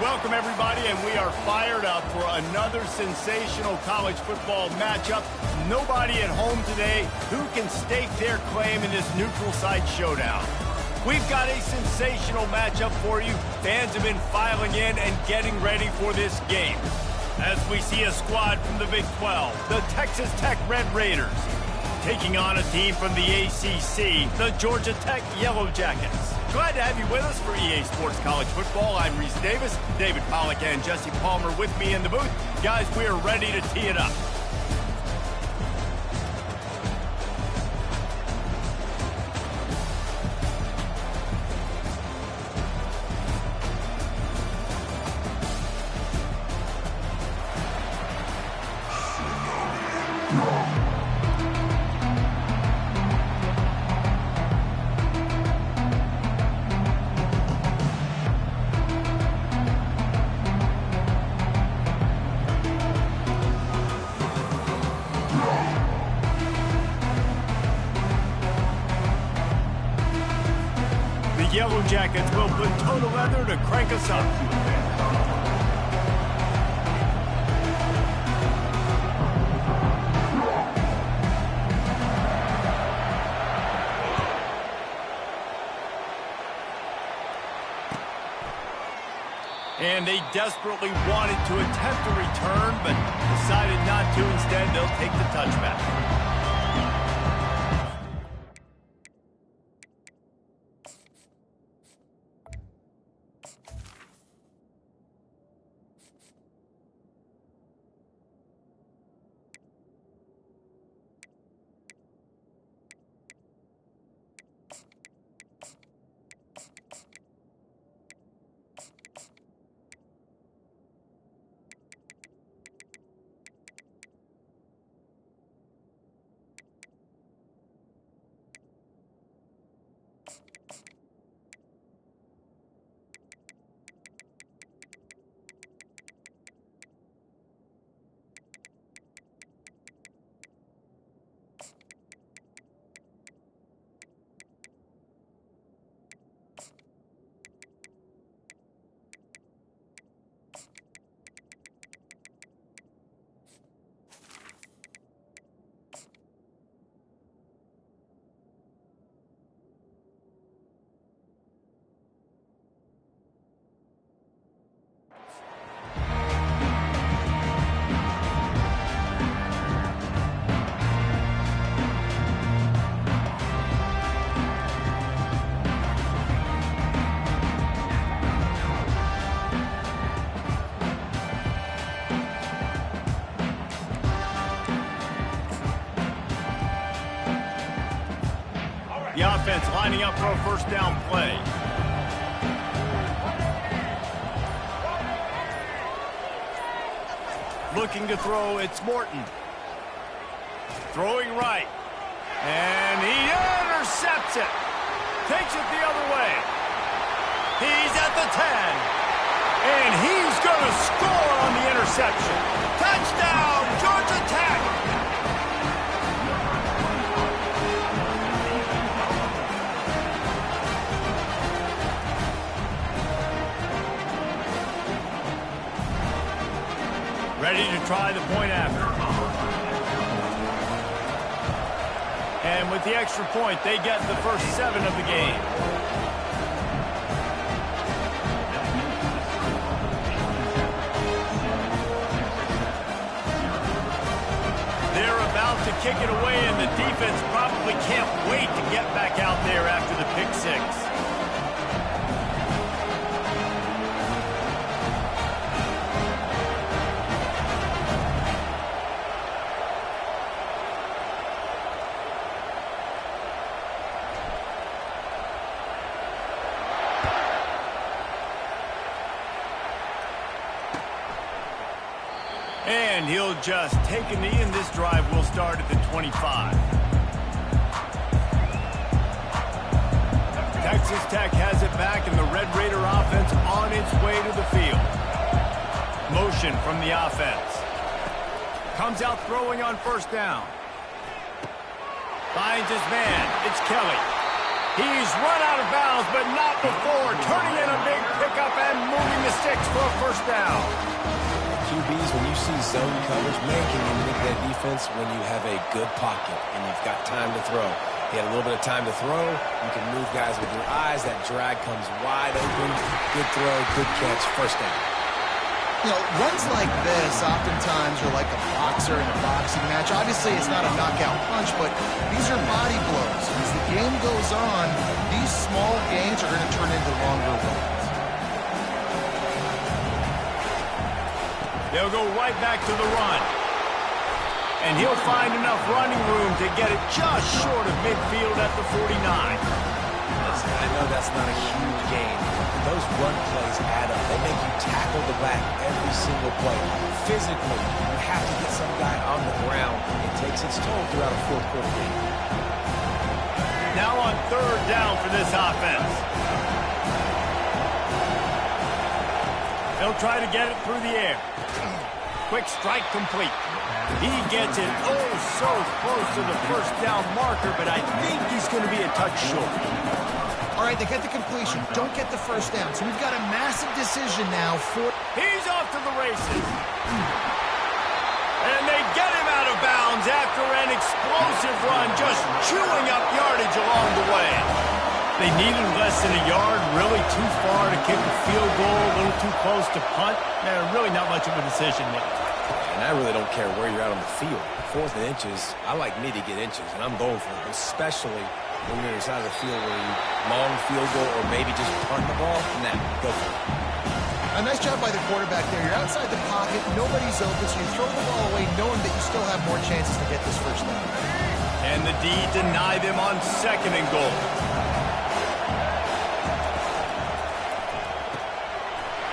Welcome, everybody, and we are fired up for another sensational college football matchup. Nobody at home today who can stake their claim in this neutral site showdown. We've got a sensational matchup for you. Fans have been filing in and getting ready for this game. As we see a squad from the Big 12, the Texas Tech Red Raiders, taking on a team from the ACC, the Georgia Tech Yellow Jackets. Glad to have you with us for EA Sports College Football. I'm Reese Davis, David Pollack and Jesse Palmer with me in the booth. Guys, we are ready to tee it up. Yellow Jackets will put toe to leather to crank us up. And they desperately wanted to attempt a return, but decided not to. Instead, they'll take the touchback. The offense lining up for a first down play. Looking to throw, it's Morton. Throwing right. And he intercepts it. Takes it the other way. He's at the 10. And he's going to score on the interception. Touchdown, Georgia Tech! Ready to try the point after. And with the extra point, they get the first 7 of the game. They're about to kick it away, and the defense probably can't wait to get back out there after the pick 6. And he'll just take a knee, and this drive will start at the 25. Texas Tech has it back, and the Red Raider offense on its way to the field. Motion from the offense. Comes out throwing on first down. Finds his man. It's Kelly. He's run out of bounds, but not before turning in a big pickup and moving the sticks for a first down. QBs, when you see zone coverage, man, can you make that defense when you have a good pocket and you've got time to throw. He had a little bit of time to throw. You can move guys with your eyes. That drag comes wide open. Good throw, good catch, first down. You know, runs like this oftentimes are like a boxer in a boxing match. Obviously, it's not a knockout punch, but these are body blows. As the game goes on, these small gains are going to turn into longer ones. They'll go right back to the run. And he'll find enough running room to get it just short of midfield at the 49. Listen, I know that's not a huge gain. Those run plays add up. They make you tackle the back every single play. Physically, you have to get some guy on the ground. It takes its toll throughout a fourth-quarter game. Now on third down for this offense. They'll try to get it through the air. Quick strike complete. He gets it oh so close to the first down marker, but I think he's going to be a touch short. All right, they get the completion. Don't get the first down. So we've got a massive decision now for... He's off to the races. And they get him out of bounds after an explosive run, just chewing up yardage along the way. They needed less than a yard, really too far to kick a field goal, a little too close to punt. Really not much of a decision there. And I really don't care where you're out on the field. 4th and inches, I like me to get inches, and I'm going for it, especially when you're inside the field where you long field goal or maybe just punt the ball. Nah, go for it. A nice job by the quarterback there. You're outside the pocket, nobody's open, so you throw the ball away knowing that you still have more chances to get this first down. And the D deny them on 2nd and goal.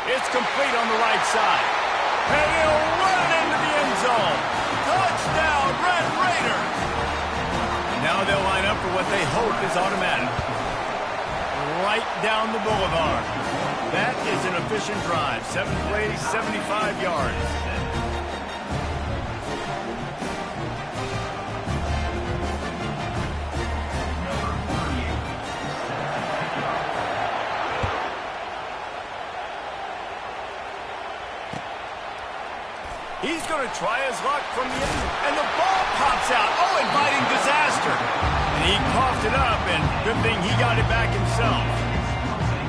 It's complete on the right side. And he'll run it into the end zone. Touchdown, Red Raiders! Now they'll line up for what they hope is automatic. Right down the boulevard. That is an efficient drive. 7 plays, 75 yards. He's going to try his luck from the end, and the ball pops out. Oh, inviting disaster. And he coughed it up, and good thing he got it back himself.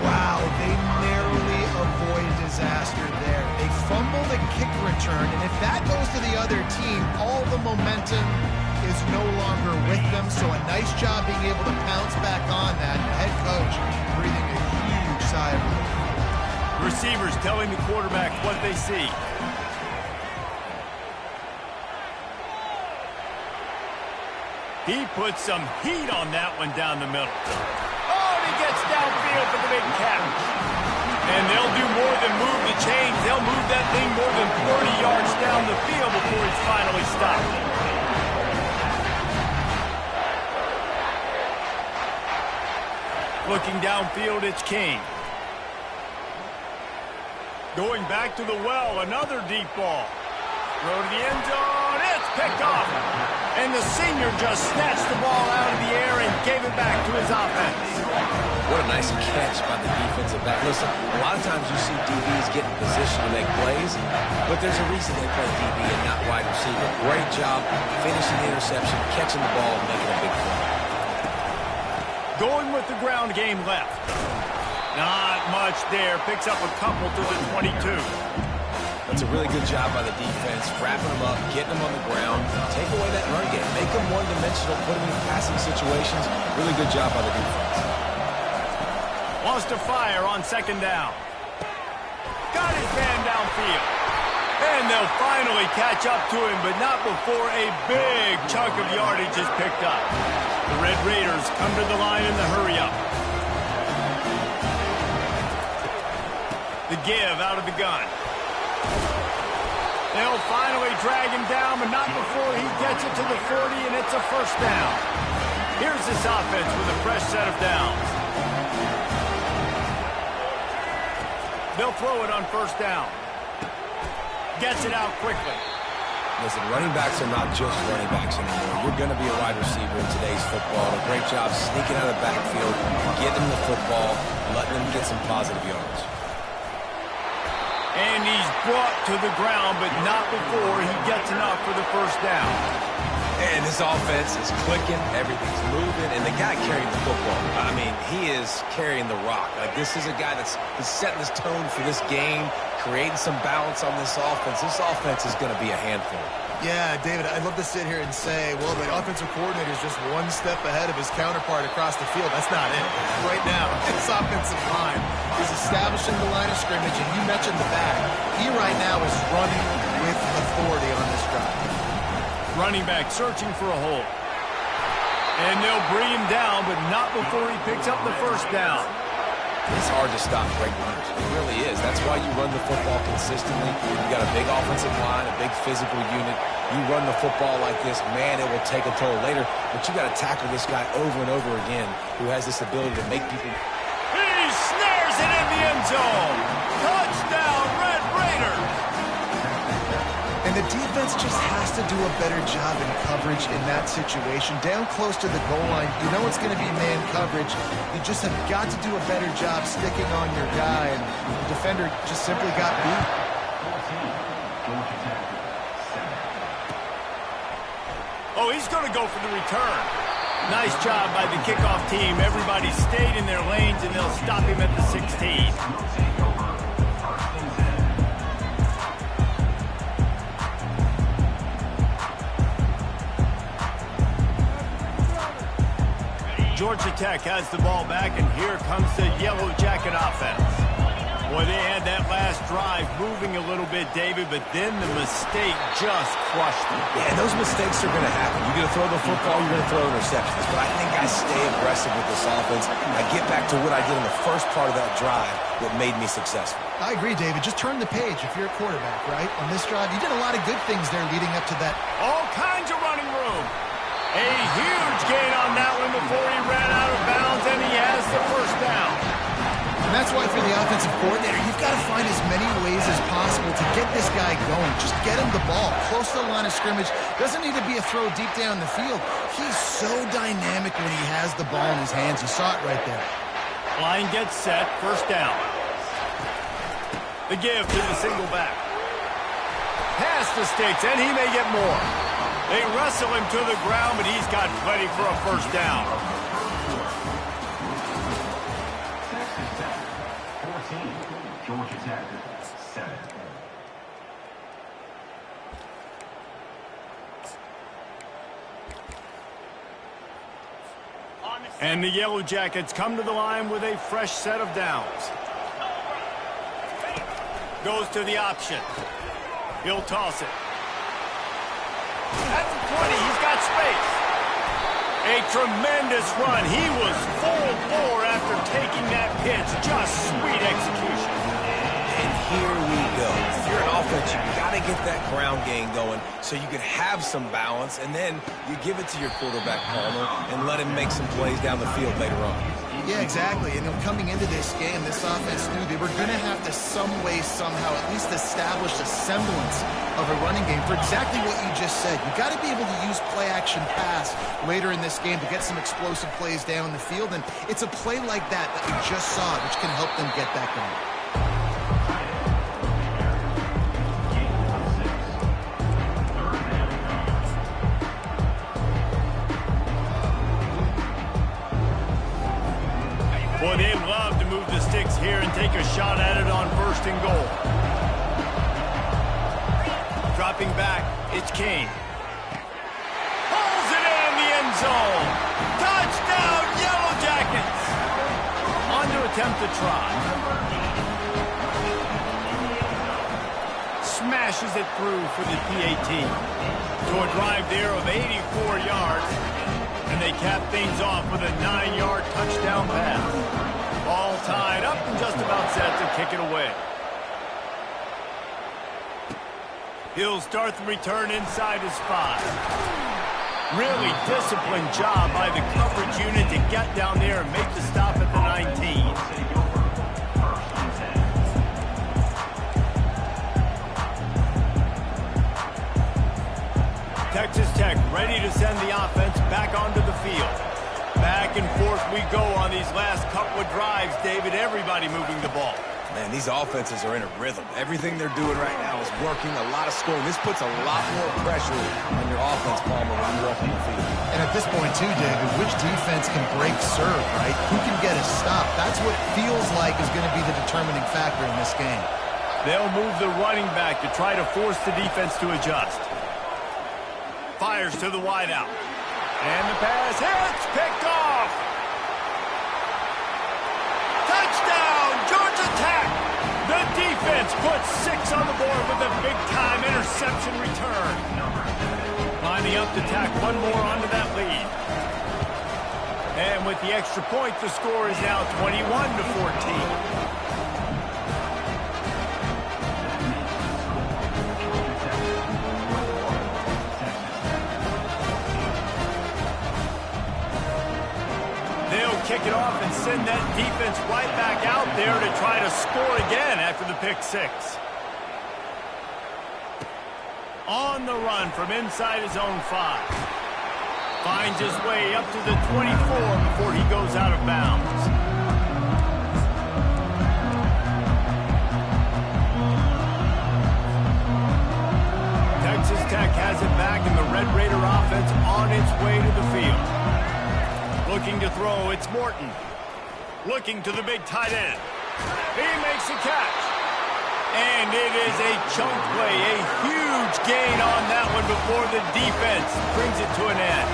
Wow, they narrowly avoid disaster there. They fumble the kick return, and if that goes to the other team, all the momentum is no longer with them. So a nice job being able to pounce back on that. The head coach breathing a huge sigh of relief. Receivers telling the quarterback what they see. He puts some heat on that one down the middle. Oh, and he gets downfield for the big catch. And they'll do more than move the chains. They'll move that thing more than 30 yards down the field before he's finally stopped. Looking downfield, it's King. Going back to the well, another deep ball. Throw to the end zone, it's picked off. And the senior just snatched the ball out of the air and gave it back to his offense. What a nice catch by the defensive back. Listen, a lot of times you see DBs get in position to make plays, but there's a reason they play DB and not wide receiver. Great job finishing the interception, catching the ball, and making a big play. Going with the ground game left. Not much there. Picks up a couple to the 22. That's a really good job by the defense, wrapping them up, getting them on the ground, take away that run game, make them one-dimensional, put them in passing situations. Really good job by the defense. Wants to fire on 2nd down. Got his man downfield. And they'll finally catch up to him, but not before a big chunk of yardage is picked up. The Red Raiders come to the line in the hurry-up. The give out of the gun. They'll finally drag him down, but not before he gets it to the 40, and it's a first down. Here's this offense with a fresh set of downs. They'll throw it on 1st down. Gets it out quickly. Listen, running backs are not just running backs anymore. You're going to be a wide receiver in today's football. A great job sneaking out of the backfield, getting them the football, letting them get some positive yards. And he's brought to the ground, but not before he gets enough for the first down. And this offense is clicking, everything's moving, and the guy carrying the football, I mean, he is carrying the rock. Like, this is a guy that's setting this tone for this game, creating some balance on this offense. This offense is going to be a handful. Yeah, David, I'd love to sit here and say, well, the offensive coordinator is just one step ahead of his counterpart across the field. That's not it. Right now, this offensive line is establishing the line of scrimmage, and you mentioned the back. He right now is running with authority on this drive. Running back searching for a hole. And they'll bring him down, but not before he picks up the first down. It's hard to stop great runners. It really is. That's why you run the football consistently. You got a big offensive line, a big physical unit. You run the football like this, man, it will take a toll later. But you got to tackle this guy over and over again who has this ability to make people. He snares it in the end zone. Touchdown, Red Raiders. And the defense just has to do a better job in coverage in that situation. Down close to the goal line, you know it's going to be man coverage. You just have got to do a better job sticking on your guy, and the defender just simply got beat. Oh, he's going to go for the return. Nice job by the kickoff team. Everybody stayed in their lanes, and they'll stop him at the 16. Georgia Tech has the ball back, and here comes the Yellow Jacket offense. Boy, they had that last drive moving a little bit, David, but then the mistake just crushed them. Yeah, and those mistakes are going to happen. You're going to throw the football, you're going to throw interceptions. But I think I stay aggressive with this offense. I get back to what I did in the first part of that drive that made me successful. I agree, David. Just turn the page if you're a quarterback, right? On this drive, you did a lot of good things there leading up to that. All kinds of running room. A huge gain on that one before he ran out of bounds, and he has the first down. And that's why for the offensive coordinator, you've got to find as many ways as possible to get this guy going. Just get him the ball close to the line of scrimmage. Doesn't need to be a throw deep down the field. He's so dynamic when he has the ball in his hands. You saw it right there. Line gets set, first down. The give to the single back. Pass the sticks, and he may get more. They wrestle him to the ground, but he's got plenty for a first down. Georgia Tech, 7. And the Yellow Jackets come to the line with a fresh set of downs. Goes to the option. He'll toss it. At the 20, he's got space. A tremendous run. He was full bore after taking that pitch. Just sweet execution. And here we go. If you're an offense, you got to get that ground game going so you can have some balance, and then you give it to your quarterback, Palmer, and let him make some plays down the field later on. Yeah, exactly. And coming into this game, this offense knew they were going to have to some way, somehow, at least establish a semblance of a running game for exactly what you just said. You got to be able to use play-action pass later in this game to get some explosive plays down the field. And it's a play like that we just saw, which can help them get that going. Boy, they love to move the sticks here and take a shot at it on first and goal. Dropping back, it's Kane. Pulls it in the end zone. Touchdown, Yellow Jackets. On to attempt the try. Smashes it through for the PAT. To a drive there of 84 yards. And they cap things off with a 9-yard touchdown pass. All tied up and just about set to kick it away. He'll start the return inside his 5. Really disciplined job by the coverage unit to get down there and make the stop at the 19. Texas Tech ready to send the offense back onto the field. Back and forth we go on these last couple of drives, David. Everybody moving the ball. Man, these offenses are in a rhythm. Everything they're doing right now is working, a lot of scoring. This puts a lot more pressure on your offense, Palmer, when you walk on the field. And at this point, too, David, which defense can break serve, right? Who can get a stop? That's what feels like is going to be the determining factor in this game. They'll move the running back to try to force the defense to adjust. Fires to the wideout. And the pass hits, picked off. Touchdown, Georgia Tech. The defense puts 6 on the board with a big-time interception return. Lining up to tack one more onto that lead. And with the extra point, the score is now 21-14. Kick it off and send that defense right back out there to try to score again after the pick 6. On the run from inside his own 5. Finds his way up to the 24 before he goes out of bounds. Texas Tech has it back, and the Red Raider offense on its way to the field. Looking to throw, it's Morton. Looking to the big tight end. He makes a catch. And it is a chunk play, a huge gain on that one before the defense brings it to an end.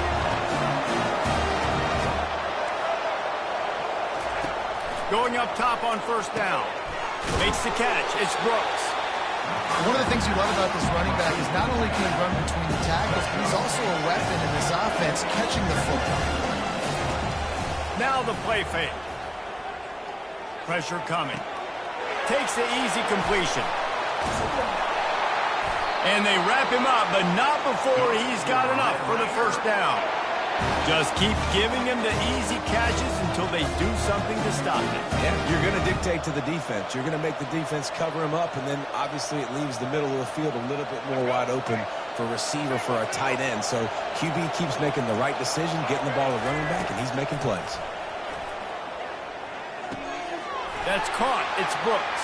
Going up top on first down. Makes the catch, it's Brooks. One of the things you love about this running back is not only can he run between the tackles, but he's also a weapon in this offense catching the football. Now the play fake. Pressure coming. Takes the easy completion. And they wrap him up, but not before he's got enough for the first down. Just keep giving him the easy catches until they do something to stop it. Yeah, you're going to dictate to the defense. You're going to make the defense cover him up, and then obviously it leaves the middle of the field a little bit more wide open for receiver, for a tight end. So QB keeps making the right decision, getting the ball to running back, and he's making plays. That's caught. It's Brooks.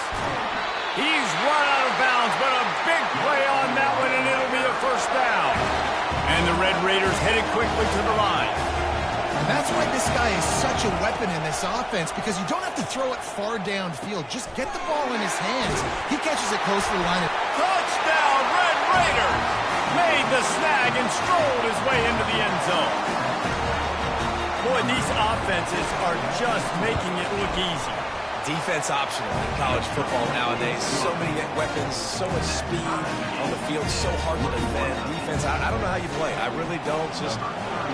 He's run out of bounds, but a big play on that one, and it'll be a first down. And the Red Raiders headed quickly to the line. And that's why this guy is such a weapon in this offense, because you don't have to throw it far downfield. Just get the ball in his hands. He catches it close to the line. Touchdown, Red Raiders! Made the snag and strolled his way into the end zone. Boy, these offenses are just making it look easy. Defense optional in college football nowadays. So many weapons, so much speed on the field, so hard to defend. Defense, I don't know how you play. I really don't. Just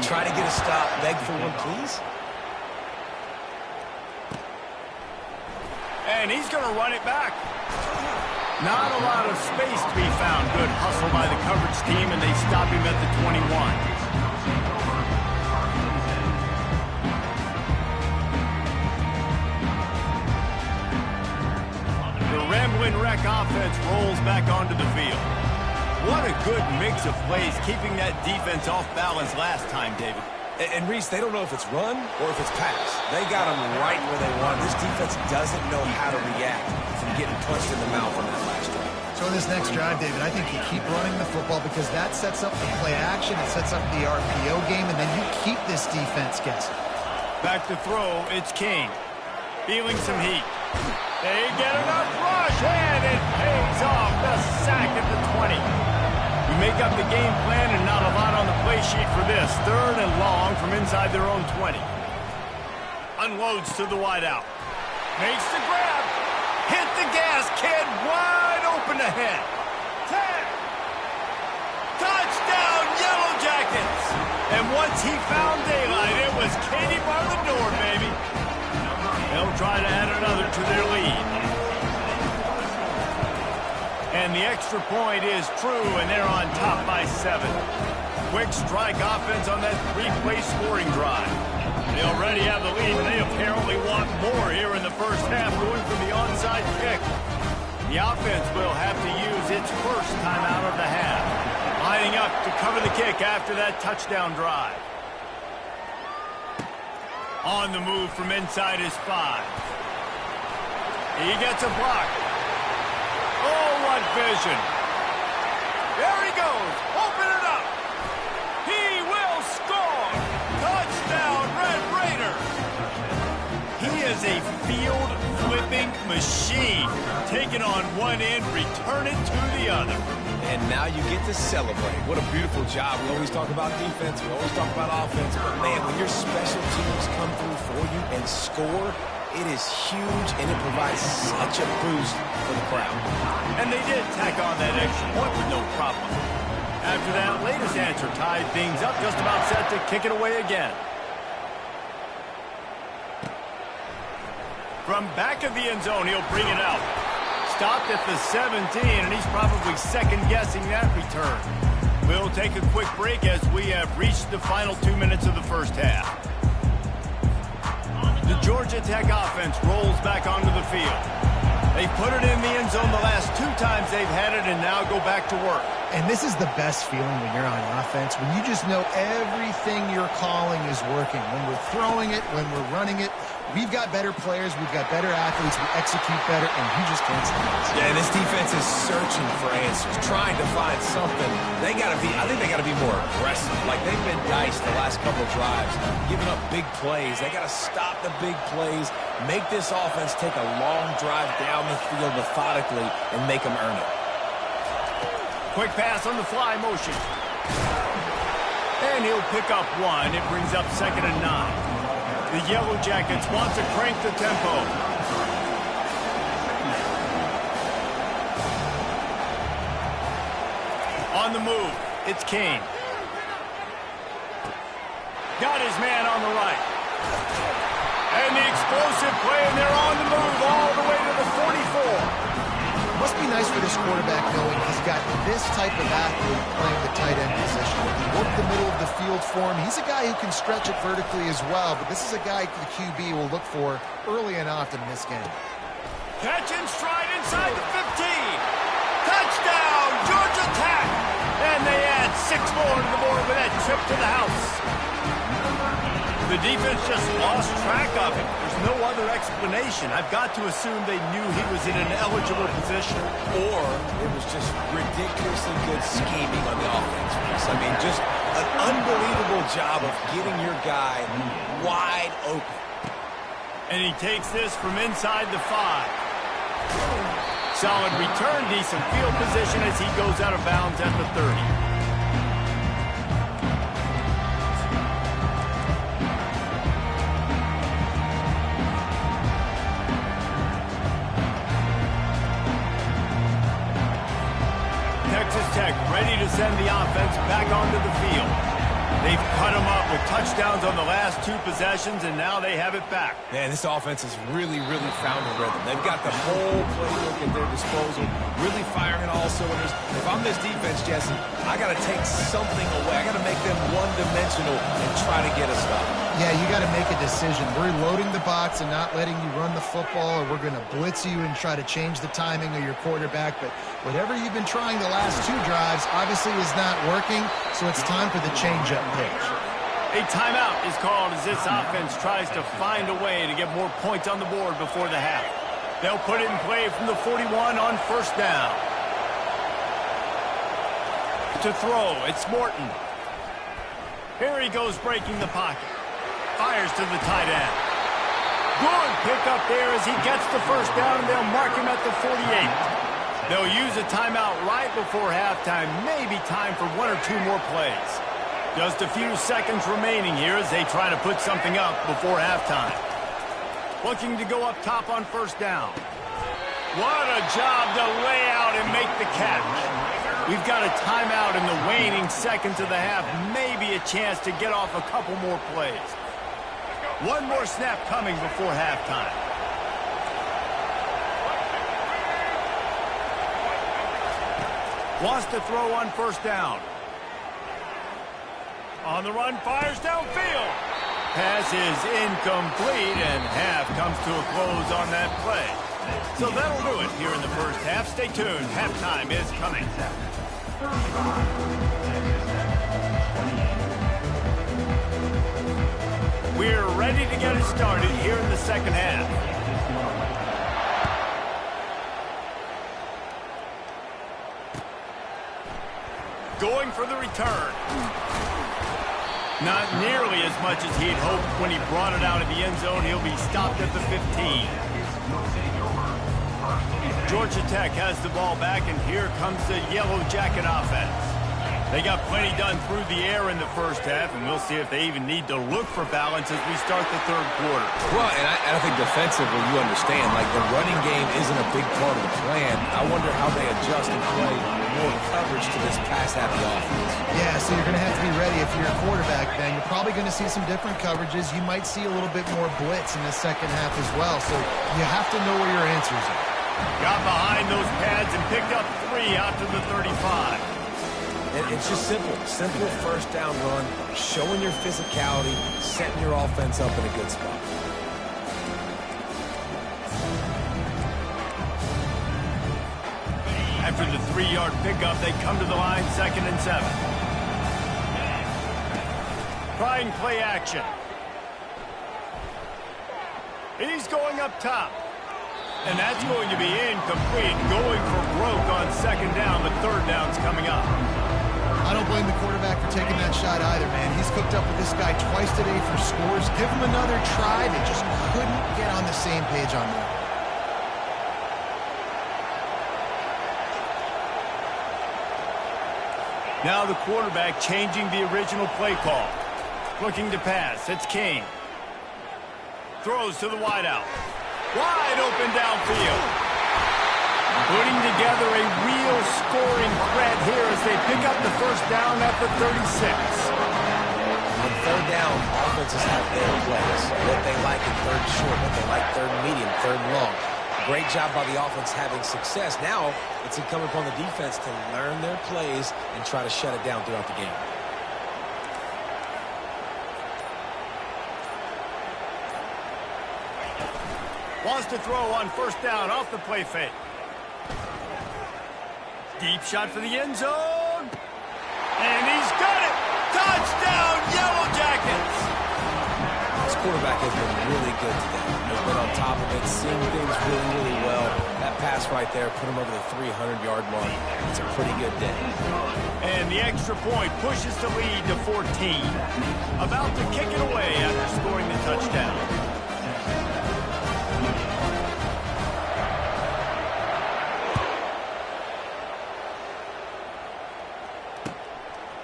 try to get a stop, beg for one, please. And he's going to run it back. Not a lot of space to be found. Good hustle by the coverage team, and they stop him at the 21. Rambling Wreck offense rolls back onto the field. What a good mix of plays, keeping that defense off balance last time, David. And Reese, they don't know if it's run or if it's pass. They got them right where they want. This defense doesn't know how to react from getting punched in the mouth on that last drive. So in this next drive, David, I think you keep running the football because that sets up the play action, it sets up the RPO game, and then you keep this defense guessing. Back to throw, it's King. Feeling some heat. They get enough rush, and it pays off. The sack at the 20. We make up the game plan, and not a lot on the play sheet for this. 3rd and long from inside their own 20. Unloads to the wideout. Makes the grab. Hit the gas, kid. Wide open ahead. 10. Touchdown, Yellow Jackets. And once he found daylight, it was Katie bar the door, baby. They'll try to add another to their lead. And the extra point is true, and they're on top by 7. Quick strike offense on that 3-play scoring drive. They already have the lead, and they apparently want more here in the first half, going from the onside kick. The offense will have to use its first timeout of the half. Lining up to cover the kick after that touchdown drive. On the move from inside his 5. He gets a block. Oh, what vision. There he goes. Open it up. He will score. Touchdown, Red Raiders. He is a field-flipping machine. Taking on one end, return it to the other. And now you get to celebrate. What a beautiful job. We always talk about defense. We always talk about offense. But, man, when your special teams come through for you and score, it is huge, and it provides such a boost for the crowd. And they did tack on that extra point with no problem. After that latest answer tied things up, just about set to kick it away again. From back of the end zone, he'll bring it out. Stopped at the 17, and he's probably second-guessing that return. We'll take a quick break as we have reached the final 2 minutes of the first half. The Georgia Tech offense rolls back onto the field. They put it in the end zone the last 2 times they've had it and now go back to work. And this is the best feeling when you're on offense, when you just know everything you're calling is working. When we're throwing it, when we're running it, we've got better players, we've got better athletes, we execute better, and you just can't stop us. Yeah, and this defense is searching for answers, trying to find something. I think they got to be more aggressive. Like they've been diced the last couple of drives, giving up big plays. They got to stop the big plays, make this offense take a long drive down the field methodically, and make them earn it. Quick pass on the fly motion. And he'll pick up 1. It brings up 2nd and 9. The Yellow Jackets want to crank the tempo. On the move, it's Kane. Got his man on the right. And the explosive play, and they're on the move all the way to the 44. Must be nice for this quarterback knowing he's got this type of athlete playing the tight end position. He worked the middle of the field for him. He's a guy who can stretch it vertically as well, but this is a guy the QB will look for early and often in this game. Catch and stride inside the 15. Touchdown, Georgia Tech. And they add 6 more to the board with that trip to the house. The defense just lost track of him. There's no other explanation. I've got to assume they knew he was in an eligible position. Or it was just ridiculously good scheming on the offense. I mean, just an unbelievable job of getting your guy wide open. And he takes this from inside the 5. Solid return, decent field position as he goes out of bounds at the 30. Texas Tech ready to send the offense back onto the field. They've cut them up with touchdowns on the last 2 possessions, and now they have it back. Man, this offense has really found a rhythm. They've got the whole playbook at their disposal, really firing on all cylinders. If I'm this defense, Jesse, I got to take something away. I got to make them one-dimensional and try to get a stop. Yeah, you got to make a decision. We're loading the box and not letting you run the football, or we're going to blitz you and try to change the timing of your quarterback. But whatever you've been trying the last 2 drives obviously is not working, so it's time for the change-up pitch. A timeout is called as this offense tries to find a way to get more points on the board before the half. They'll put it in play from the 41 on 1st down. To throw, it's Morton. Here he goes breaking the pocket. Fires to the tight end. Good pickup there as he gets the 1st down, and they'll mark him at the 48. They'll use a timeout right before halftime. Maybe time for 1 or 2 more plays. Just a few seconds remaining here as they try to put something up before halftime. Looking to go up top on 1st down. What a job to lay out and make the catch. We've got a timeout in the waning seconds of the half. Maybe a chance to get off a couple more plays. 1 more snap coming before halftime. Wants to throw on 1st down. On the run, fires downfield. Pass is incomplete, and half comes to a close on that play. So that'll do it here in the first half. Stay tuned. Halftime is coming. We're ready to get it started here in the second half. going for the return. Not nearly as much as he'd hoped when he brought it out of the end zone. He'll be stopped at the 15. Georgia Tech has the ball back, and here comes the Yellow Jacket offense. They got plenty done through the air in the first half, and we'll see if they even need to look for balance as we start the third quarter. Well, and I think defensively, you understand, like the running game isn't a big part of the plan. I wonder how they adjust and play more coverage to this pass-happy offense. Yeah, so you're going to have to be ready if you're a quarterback, Ben. You're probably going to see some different coverages. You might see a little bit more blitz in the second half as well, so you have to know where your answers are. Got behind those pads and picked up 3 out to the 35. It's just simple first down run, showing your physicality, setting your offense up in a good spot. After the 3-yard pickup, they come to the line, 2nd and 7. Trying play action. He's going up top. And that's going to be incomplete, going for broke on 2nd down, but 3rd down's coming up. I don't blame the quarterback for taking that shot either, man. He's cooked up with this guy twice today for scores. Give him another try. They just couldn't get on the same page on that. Now the quarterback changing the original play call. Looking to pass. It's King. Throws to the wideout. Wide open downfield. Putting together a real scoring threat here as they pick up the first down at the 36. On 3rd down, offenses have their plays. What they like in 3rd short, what they like 3rd medium, 3rd long. Great job by the offense having success. Now it's incumbent upon the defense to learn their plays and try to shut it down throughout the game. Wants to throw on 1st down off the play fake. Deep shot for the end zone. And he's got it. Touchdown, Yellow Jackets. This quarterback has been really good today. He's been on top of it, seeing things really, really well. That pass right there put him over the 300-yard mark. It's a pretty good day. And the extra point pushes the lead to 14. About to kick it away after scoring the touchdown.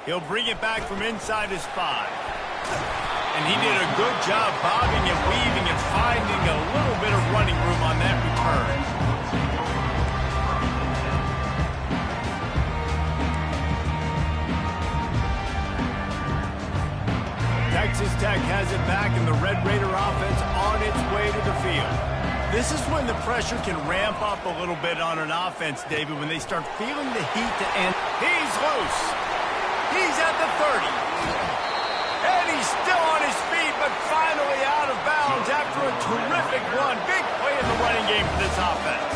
He'll bring it back from inside his 5. And he did a good job bobbing and weaving and finding a little bit of running room on that return. Texas Tech has it back, and the Red Raider offense on its way to the field. This is when the pressure can ramp up a little bit on an offense, David, when they start feeling the heat to end. He's loose. He's at the 30. And he's still on his feet, but finally out of bounds after a terrific run. Big play in the running game for this offense.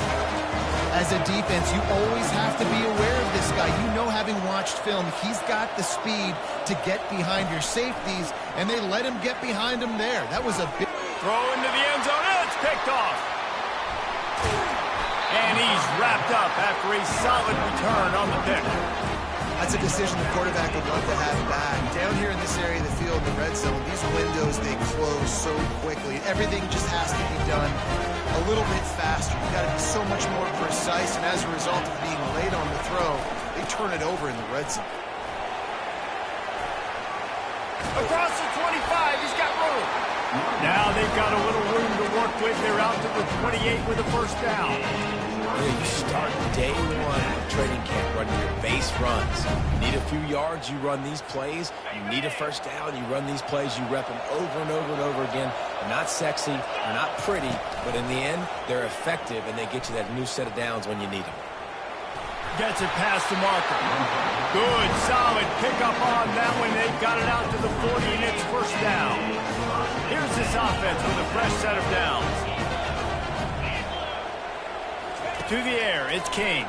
As a defense, you always have to be aware of this guy. You know, having watched film, he's got the speed to get behind your safeties, and they let him get behind him there. That was a big throw into the end zone. And it's picked off. And he's wrapped up after a solid return on the pick. That's a decision the quarterback would love to have back. Down here in this area of the field, the red zone, these windows, they close so quickly. Everything just has to be done a little bit faster. You've got to be so much more precise, and as a result of being late on the throw, they turn it over in the red zone. Across the 25, he's got room. Now they've got a little room to work with. They're out to the 28 with a 1st down. You start day 1 of training camp running your base runs. You need a few yards, you run these plays. You need a 1st down, you run these plays. You rep them over and over and over again. They're not sexy, they're not pretty, but in the end, they're effective, and they get you that new set of downs when you need them. Gets it past the marker. Good, solid pickup on that one. They've got it out to the 40, and it's 1st down. Here's this offense with a fresh set of downs. To the air, it's King.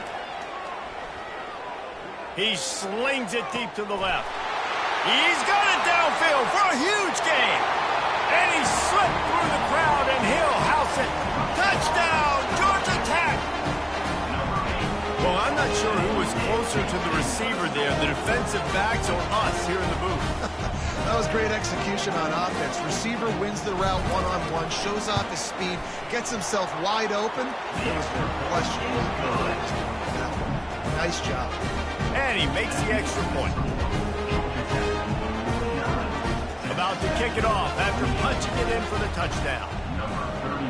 He slings it deep to the left. He's got it downfield for a huge gain. And he slipped through the crowd, and he'll house it. Touchdown, Georgia Tech. Well, I'm not sure who was closer to the receiver there, the defensive backs or us here in the booth. That was great execution on offense. Receiver wins the route one-on-one, shows off his speed, gets himself wide open. It was questionable. Nice job. And he makes the extra point. About to kick it off after punching it in for the touchdown. Number 33,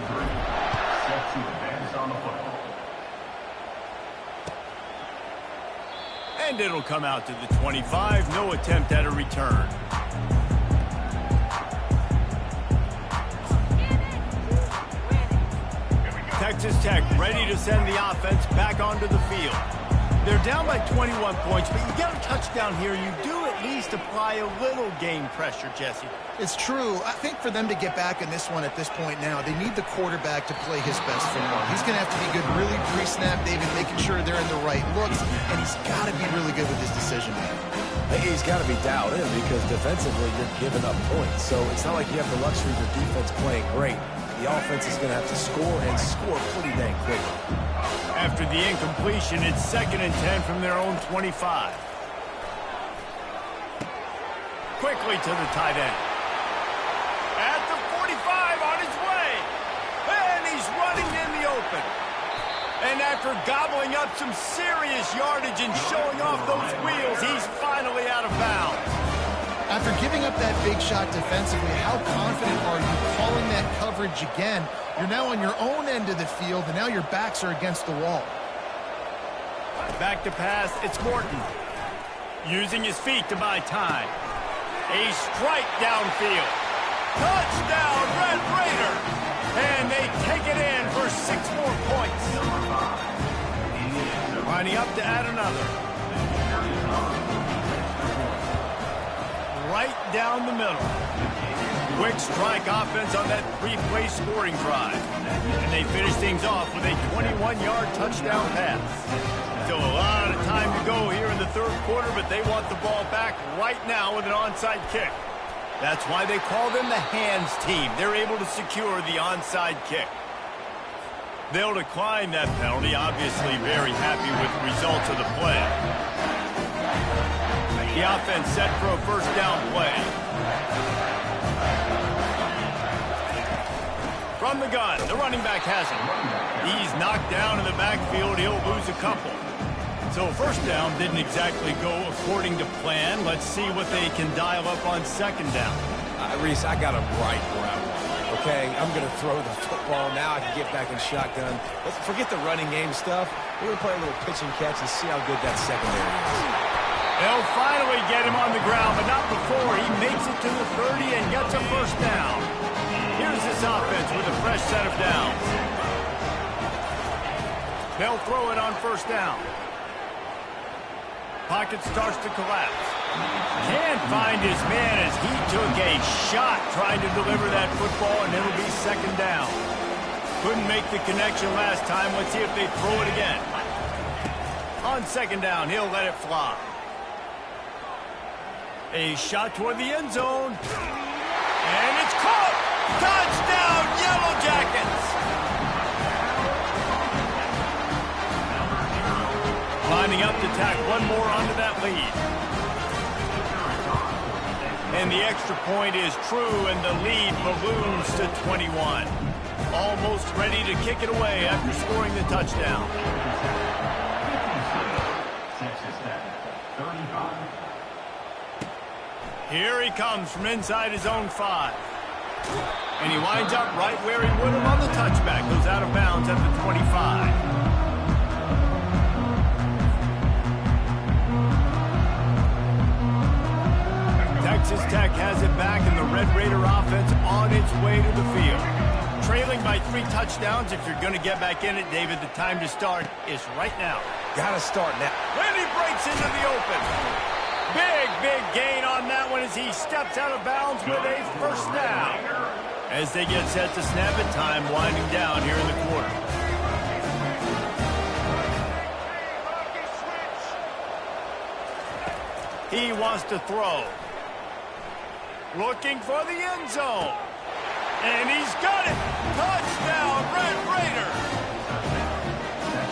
set to advance on the football. And it'll come out to the 25. No attempt at a return. Texas Tech ready to send the offense back onto the field. They're down by 21 points, but you get a touchdown here. You do at least apply a little game pressure, Jesse. It's true. I think for them to get back in this one at this point now, they need the quarterback to play his best football. He's going to have to be good really pre-snap, David, making sure they're in the right looks, and he's got to be really good with his decision making. He's got to be dialed in because defensively you're giving up points. So it's not like you have the luxury of your defense playing great. The offense is going to have to score and score pretty dang quickly. After the incompletion, it's 2nd and 10 from their own 25. Quickly to the tight end. At the 45 on his way. And he's running in the open. And after gobbling up some serious yardage and showing off those wheels, he's finally out of bounds. After giving up that big shot defensively, how confident are you calling that coverage again? You're now on your own end of the field, and now your backs are against the wall. Back to pass, it's Morton. Using his feet to buy time. A strike downfield. Touchdown, Red Raider! And they take it in for 6 more points. Lining up to add another. Right down the middle. Quick strike offense on that 3-play scoring drive. And they finish things off with a 21-yard touchdown pass. Still a lot of time to go here in the 3rd quarter, but they want the ball back right now with an onside kick. That's why they call them the hands team. They're able to secure the onside kick. They'll decline that penalty, obviously very happy with the results of the play. The offense set for a 1st down play. From the gun, the running back has it. He's knocked down in the backfield. He'll lose a couple. So 1st down didn't exactly go according to plan. Let's see what they can dial up on 2nd down. Reese, I got him right where I want. Okay, I'm going to throw the football. Now I can get back in shotgun. Let's forget the running game stuff. We're going to play a little pitch and catch and see how good that secondary is. They'll finally get him on the ground, but not before he makes it to the 30 and gets a 1st down. Here's this offense with a fresh set of downs. They'll throw it on 1st down. Pocket starts to collapse. Can't find his man as he took a shot trying to deliver that football, and it'll be 2nd down. Couldn't make the connection last time. Let's see if they throw it again. On 2nd down, he'll let it fly. A shot toward the end zone. And it's caught! Touchdown, Yellow Jackets! Lining up to tack one more onto that lead. And the extra point is true, and the lead balloons to 21. Almost ready to kick it away after scoring the touchdown. Texas Tech, 35. Here he comes from inside his own 5. And he winds up right where he would have on the touchback. Goes out of bounds at the 25. Texas Tech has it back, and the Red Raider offense on its way to the field. Trailing by 3 touchdowns. If you're going to get back in it, David, the time to start is right now. Got to start now. When he breaks into the open. Big gain on that one as he steps out of bounds with a 1st down. As they get set to snap it, time winding down here in the quarter. He wants to throw. Looking for the end zone. And he's got it. Touchdown, Red Raider.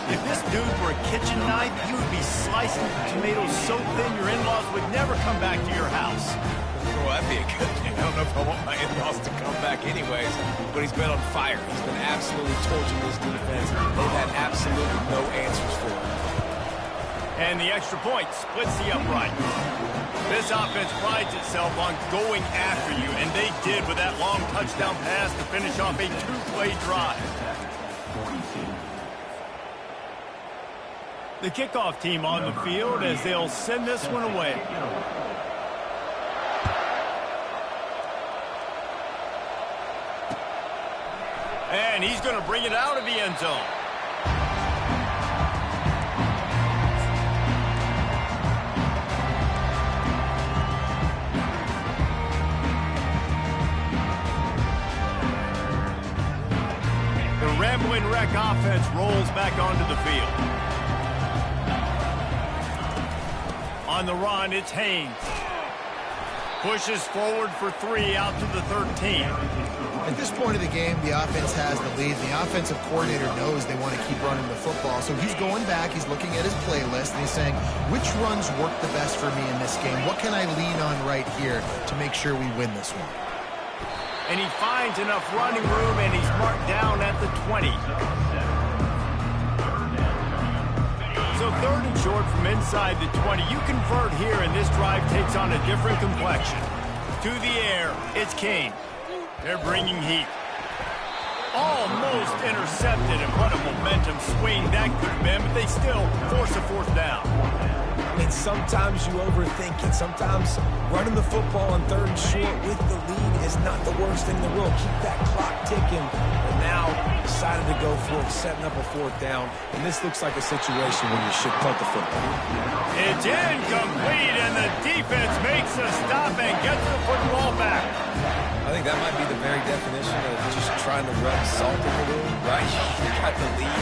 If this dude were a kitchen knife, you would be slicing tomatoes so thin your in-laws would never come back to your house. Well, that'd be a good thing. I don't know if I want my in-laws to come back anyways, but he's been on fire. He's been absolutely torching this defense. They've had absolutely no answers for him. And the extra point splits the upright. This offense prides itself on going after you, and they did with that long touchdown pass to finish off a two-play drive. The kickoff team on the field as they'll send this one away. And he's going to bring it out of the end zone. The Rambling Wreck offense rolls back onto the field. On the run, it's Haynes. Pushes forward for 3 out to the 13. At this point of the game, the offense has the lead. The offensive coordinator knows they want to keep running the football. So he's going back, he's looking at his playlist, and he's saying, which runs work the best for me in this game? What can I lean on right here to make sure we win this one? And he finds enough running room, and he's marked down at the 20. So 3rd and short from inside the 20. You convert here, and this drive takes on a different complexion. To the air, it's Kane. They're bringing heat. Almost intercepted, and what a momentum swing that could have been, but they still force a 4th down. I mean, sometimes you overthink it. Sometimes running the football on 3rd and short with the lead is not the worst thing in the world. Keep that clock ticking. And now decided to go for it, setting up a 4th down. And this looks like a situation where you should punt the football. It's incomplete, and the defense makes a stop and gets the football back. I think that might be the very definition of just trying to rub salt in the wound, right? You got the lead,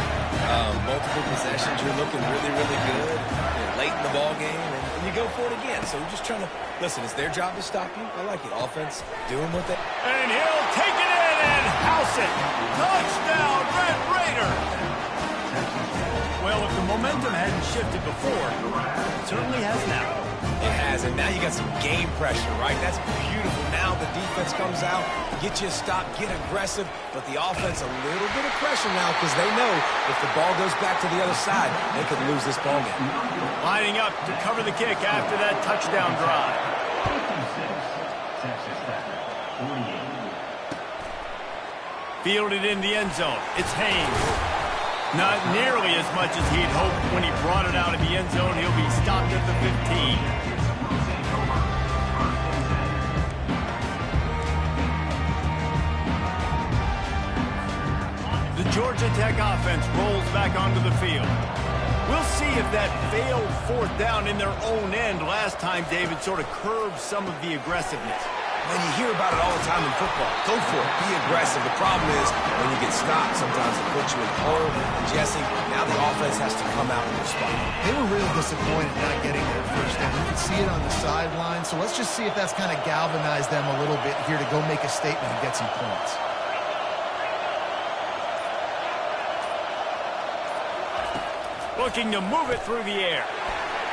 multiple possessions, you're looking really, really good. You're late in the ball game, and you go for it again. So you're just trying to, listen, it's their job to stop you. I like it. Offense doing what they... And he'll take it in and house it. Touchdown, Red Raider. Well, if the momentum hadn't shifted before, it certainly has now. It has, and now you got some game pressure, right? That's beautiful. Now the defense comes out, get you a stop, get aggressive, but the offense a little bit of pressure now because they know if the ball goes back to the other side, they could lose this ball game. Lining up to cover the kick after that touchdown drive. Fielded in the end zone. It's Haynes. Not nearly as much as he'd hoped when he brought it out of the end zone. He'll be stopped at the 15. The Georgia Tech offense rolls back onto the field. We'll see if that failed 4th down in their own end last time, David, sort of curbed some of the aggressiveness. Man, you hear about it all the time in football. Go for it. Be aggressive. The problem is when you get stopped, sometimes it puts you in a hole. And Jesse, now the offense has to come out and respond. They were really disappointed not getting their 1st down. You can see it on the sideline. So let's just see if that's kind of galvanized them a little bit here to go make a statement and get some points. Looking to move it through the air.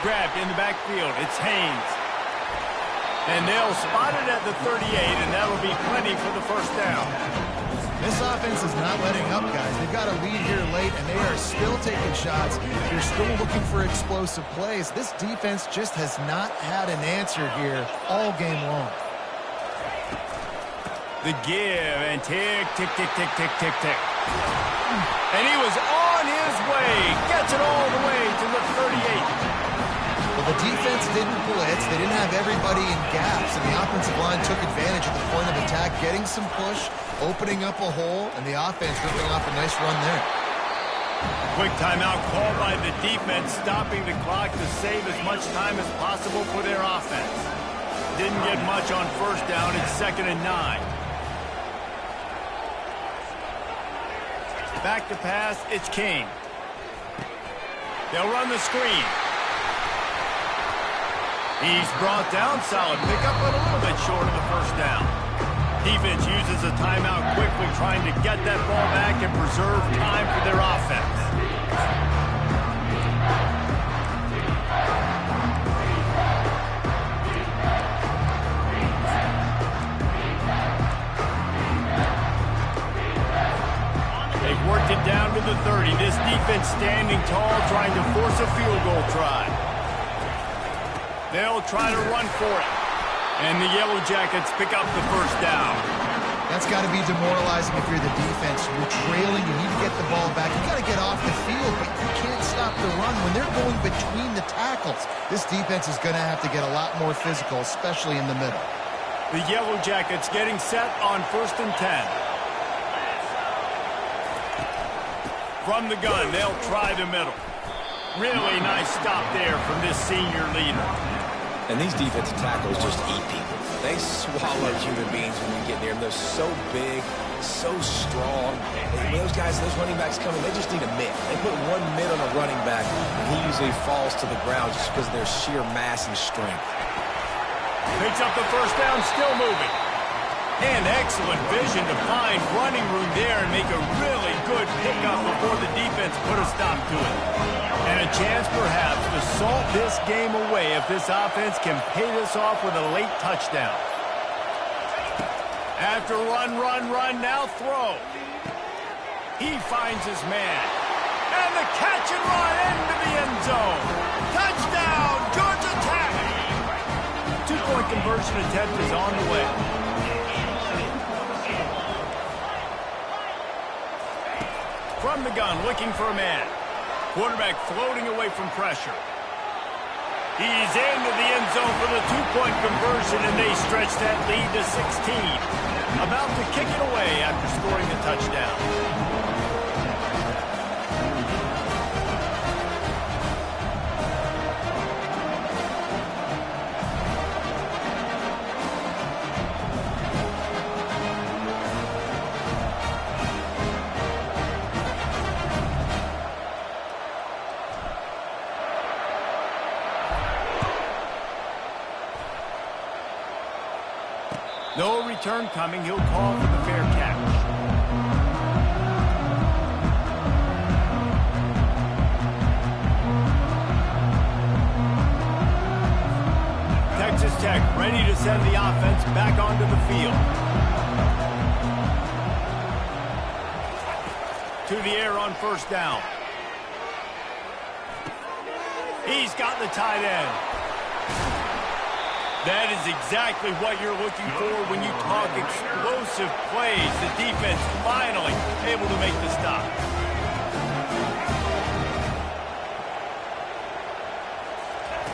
Grabbed in the backfield. It's Haynes. And they'll spot it at the 38, and that'll be plenty for the 1st down. This offense is not letting up, guys. They've got a lead here late, and they are still taking shots. They're still looking for explosive plays. This defense just has not had an answer here all game long. The give, and tick, tick, tick, tick, tick, tick, tick. And he was on his way. Gets it all the way to the 38. Well, the defense didn't blitz. They didn't have everybody in gaps, and the offensive line took advantage of the point of attack, getting some push, opening up a hole, and the offense ripping off a nice run there. Quick timeout called by the defense, stopping the clock to save as much time as possible for their offense. Didn't get much on 1st down. It's 2nd and 9. Back to pass, it's King. They'll run the screen. He's brought down, solid pickup, but a little bit short of the 1st down. Defense uses a timeout quickly, trying to get that ball back and preserve time for their offense. a field goal try. They'll try to run for it. And the Yellow Jackets pick up the first down. That's got to be demoralizing if you're the defense. You're trailing, you need to get the ball back. You got to get off the field, but you can't stop the run. When they're going between the tackles, this defense is going to have to get a lot more physical, especially in the middle. The Yellow Jackets getting set on 1st and 10. From the gun, they'll try the middle. Really nice stop there from this senior leader. And these defensive tackles just eat people. They swallow human beings when you get near them. They're so big, so strong. And when those running backs come in, they just need a mid. They put one mid on a running back, and he usually falls to the ground just because of their sheer mass and strength. Picks up the first down, still moving. And excellent vision to find running room there and make a really good pickup before the defense put a stop to it. And a chance perhaps to salt this game away if this offense can pay this off with a late touchdown. After run, now throw. He finds his man. And the catch and run into the end zone. Touchdown, Georgia Tech! Two-point conversion attempt is on the way. From the gun, looking for a man. Quarterback floating away from pressure. He's into the end zone for the two-point conversion, and they stretch that lead to 16. About to kick it away after scoring the touchdown. No return coming. He'll call for the fair catch. Texas Tech ready to send the offense back onto the field. To the air on first down. He's got the tight end. That is exactly what you're looking for when you talk explosive plays. The defense finally able to make the stop.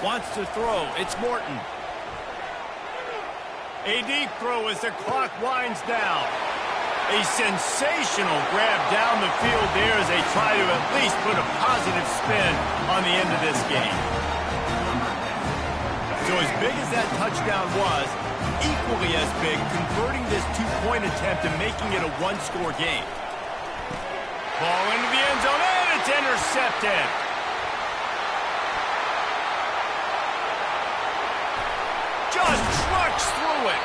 Wants to throw. It's Morton. A deep throw as the clock winds down. A sensational grab down the field there as they try to at least put a positive spin on the end of this game. So as big as that touchdown was, equally as big, converting this two-point attempt and making it a one-score game. Ball into the end zone, and it's intercepted. Just trucks through it.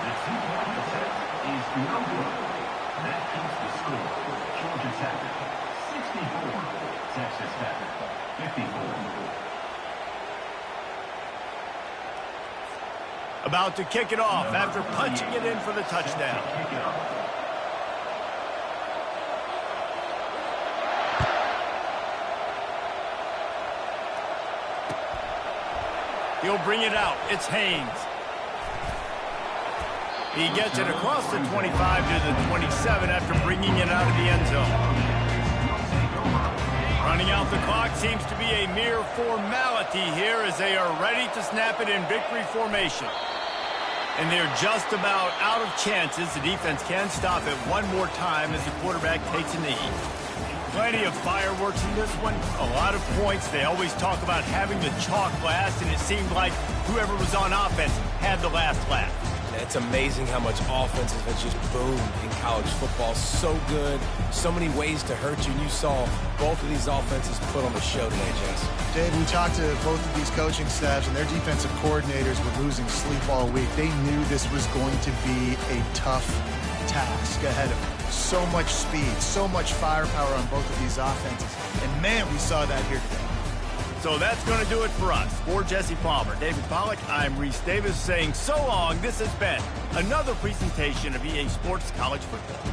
The two-point attempt is no good. That keeps the score. Georgia Tech 64, Texas Tech 54. About to kick it off after punching it in for the touchdown. He'll bring it out. It's Haynes. He gets it across the 25 to the 27 after bringing it out of the end zone. Running out the clock seems to be a mere formality here as they are ready to snap it in victory formation. And they're just about out of chances. The defense can stop it one more time as the quarterback takes a knee. Plenty of fireworks in this one. A lot of points. They always talk about having the chalk last, and it seemed like whoever was on offense had the last laugh. It's amazing how much offenses have just boomed in college football. So good, so many ways to hurt you. And you saw both of these offenses put on the show today, Jess. Dave, we talked to both of these coaching staffs, and their defensive coordinators were losing sleep all week. They knew this was going to be a tough task ahead of them. So much speed, so much firepower on both of these offenses. And, man, we saw that here today. So that's going to do it for us. For Jesse Palmer, David Pollack, I'm Reese Davis saying so long. This has been another presentation of EA Sports College Football.